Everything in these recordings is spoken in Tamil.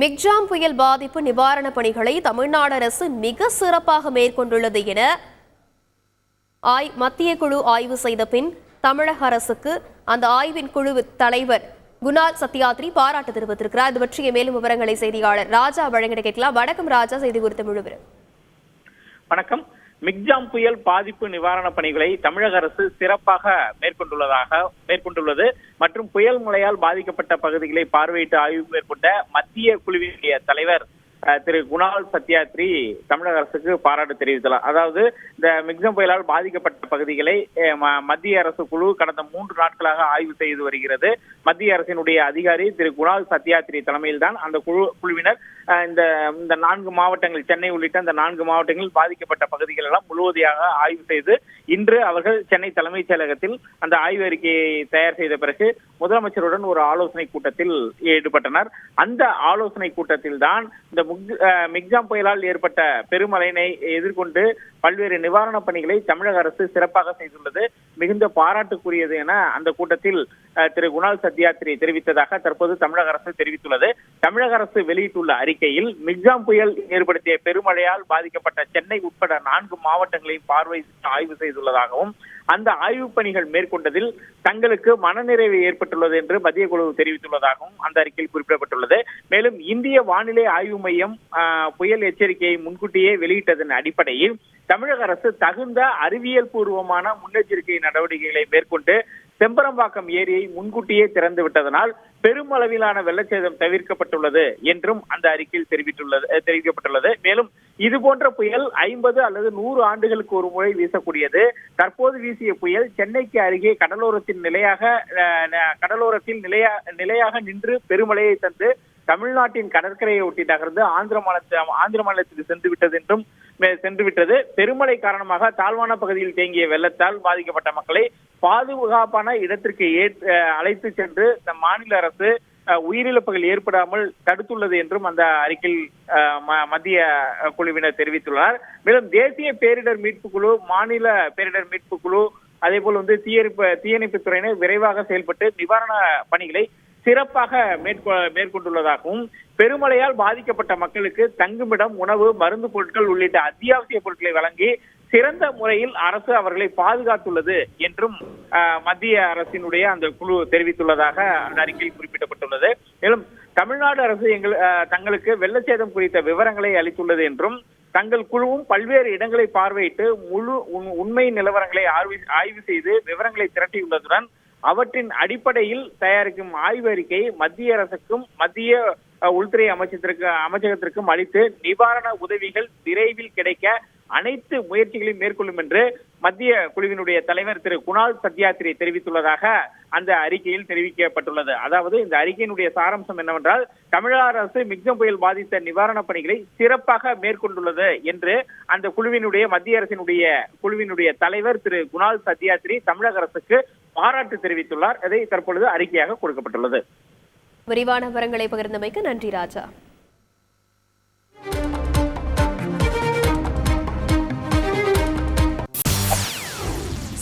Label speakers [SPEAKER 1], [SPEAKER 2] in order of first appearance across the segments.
[SPEAKER 1] மிக்ஜாம் புயல் பாதிப்பு நிவாரணப் பணிகளை தமிழ்நாடு அரசு மிக சிறப்பாக மேற்கொண்டுள்ளது என மத்திய குழு ஆய்வு செய்த பின் தமிழக அரசுக்கு அந்த ஆய்வின் குழு தலைவர் குணால் சத்யாத்ரி பாராட்டு தெரிவித்திருக்கிறார். இது பற்றிய மேலும் விவரங்களை செய்தியாளர் ராஜா வழங்கிட கேட்கலாம். வணக்கம் ராஜா, செய்தி குறித்த முழுவதும்.
[SPEAKER 2] வணக்கம். மிக்ஜாம் புயல் பாதிப்பு நிவாரண பணிகளை தமிழக அரசு சிறப்பாக மேற்கொண்டுள்ளது மற்றும் புயல் மழையால் பாதிக்கப்பட்ட பகுதிகளை பார்வையிட்டு ஆய்வு மேற்கொண்ட மத்திய குழுவினுடைய தலைவர் திரு குணால் சத்யாத்ரி தமிழக அரசுக்கு பாராட்டு தெரிவித்துள்ளார். அதாவது இந்த மிக்ஜாம் புயலால் பாதிக்கப்பட்ட பகுதிகளை மத்திய அரசு குழு கடந்த 3 நாட்களாக ஆய்வு செய்து வருகிறது. மத்திய அரசினுடைய அதிகாரி திரு குணால் சத்யாத்ரி தலைமையில் தான் அந்த குழுவினர் இந்த 4 மாவட்டங்கள், சென்னை உள்ளிட்ட அந்த 4 மாவட்டங்களில் பாதிக்கப்பட்ட பகுதிகள் எல்லாம் முழுவதையாக ஆய்வு செய்து இன்று அவர்கள் சென்னை தலைமைச் செயலகத்தில் அந்த ஆய்வு அறிக்கையை தயார் செய்த பிறகு முதலமைச்சருடன் ஒரு ஆலோசனை கூட்டத்தில் ஈடுபட்டனர். அந்த ஆலோசனை கூட்டத்தில் தான் இந்த மிக்ஜாம் புயலால் ஏற்பட்ட பெருமழையினை எதிர்கொண்டு பல்வேறு நிவாரணப் பணிகளை தமிழக அரசு சிறப்பாக செய்துள்ளது, மிகுந்த பாராட்டுக்குரியது என அந்த கூட்டத்தில் திரு குணால் சத்யாத்ரி தெரிவித்ததாக தற்போது தமிழக அரசு தெரிவித்துள்ளது. தமிழக அரசு வெளியிட்டுள்ள அறிக்கையில் மிக்ஜாம் புயல் ஏற்படுத்திய பெருமழையால் பாதிக்கப்பட்ட சென்னை உட்பட 4 மாவட்டங்களையும் ஆய்வு செய்துள்ளதாகவும் அந்த ஆய்வு பணிகள் மேற்கொண்டதில் தங்களுக்கு மனநிறைவு ஏற்பட்டுள்ளது என்று மத்திய குழு தெரிவித்துள்ளதாகவும் அந்த அறிக்கையில் குறிப்பிடப்பட்டுள்ளது. மேலும் இந்திய வானிலை ஆய்வு மையம் புயல் எச்சரிக்கையை முன்கூட்டியே வெளியிட்டதன் அடிப்படையில் தமிழக அரசு தகுந்த அறிவியல் பூர்வமான முன்னெச்சரிக்கை நடவடிக்கைகளை மேற்கொண்டு செம்பரம்பாக்கம் ஏரியை முன்கூட்டியே திறந்து விட்டதனால் பெருமளவிலான வெள்ளச்சேதம் தவிர்க்கப்பட்டுள்ளது என்றும் அந்த அறிக்கையில் தெரிவிக்கப்பட்டுள்ளது. மேலும் இது போன்ற புயல் 50 அல்லது 100 ஆண்டுகளுக்கு ஒரு முறை வீசக்கூடியது. தற்போது வீசிய புயல் சென்னைக்கு அருகே கடலோரத்தில் நிலையாக நின்று பெருமழையை தந்து தமிழ்நாட்டின் கடற்கரையை ஒட்டி நகர்ந்து ஆந்திர மாநிலத்துக்கு சென்று விட்டது. பெருமழை காரணமாக தாழ்வான பகுதியில் தேங்கிய வெள்ளத்தால் பாதிக்கப்பட்ட மக்களை பாதுகாப்பான இடத்திற்கு அழைத்து சென்று மாநில அரசு உயிரிழப்புகள் ஏற்படாமல் தடுத்துள்ளது என்றும் அந்த அறிக்கையில் மத்திய குழுவினர் தெரிவித்துள்ளனர். மேலும் தேசிய பேரிடர் மீட்பு குழு, மாநில பேரிடர் மீட்பு குழு, அதே போல் தீயணைப்பு துறையினர் விரைவாக செயல்பட்டு நிவாரண பணிகளை சிறப்பாக மேற்கொண்டுள்ளதாகவும் பெருமழையால் பாதிக்கப்பட்ட மக்களுக்கு தங்குமிடம், உணவு, மருந்து பொருட்கள் உள்ளிட்ட அத்தியாவசிய பொருட்களை வழங்கி சிறந்த முறையில் அரசு அவர்களை பாதுகாத்துள்ளது என்றும் மத்திய அரசினுடைய அந்த குழு தெரிவித்துள்ளதாக அந்த அறிக்கையில் குறிப்பிடப்பட்டுள்ளது. மேலும் தமிழ்நாடு அரசு தங்களுக்கு வெள்ளச்சேதம் குறித்த விவரங்களை அளித்துள்ளது என்றும் தங்கள் குழுவும் பல்வேறு இடங்களை பார்வையிட்டு முழு உண்மை நிலவரங்களை ஆய்வு செய்து விவரங்களை திரட்டியுள்ளதுடன் அவற்றின் அடிப்படையில் தயாரிக்கும் ஆய்வு அறிக்கை மத்திய அரசுக்கும் மத்திய உள்துறை அமைச்சகத்திற்கும் அளித்து நிவாரண உதவிகள் விரைவில் கிடைக்க அனைத்து முயற்சிகளையும் மேற்கொள்ளும் என்று மத்திய குழுவினுடைய தலைவர் திரு குணால் சத்யாத்ரி தெரிவித்துள்ளதாக அந்த அறிக்கையில் தெரிவிக்கப்பட்டுள்ளது. அதாவது இந்த அறிக்கையினுடைய சாராம்சம் என்னவென்றால், தமிழக அரசு மிக்ஜாம் புயல் பாதித்த நிவாரணப் பணிகளை சிறப்பாக மேற்கொண்டுள்ளது என்று அந்த மத்திய அரசினுடைய குழுவினுடைய தலைவர் திரு குணால் சத்யாத்ரி தமிழக அரசுக்கு பாராட்டு தெரிவித்துள்ளார். அதை தற்பொழுது அறிக்கையாக கொடுக்கப்பட்டுள்ளது.
[SPEAKER 1] விரிவான விவரங்களை பகிர்ந்தமைக்கு நன்றி ராஜா.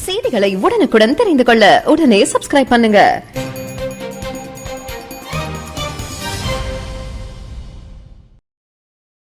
[SPEAKER 3] செய்திகளை உடனுக்குடன் தெரிந்து கொள்ள உடனே சப்ஸ்கிரைப் பண்ணுங்க.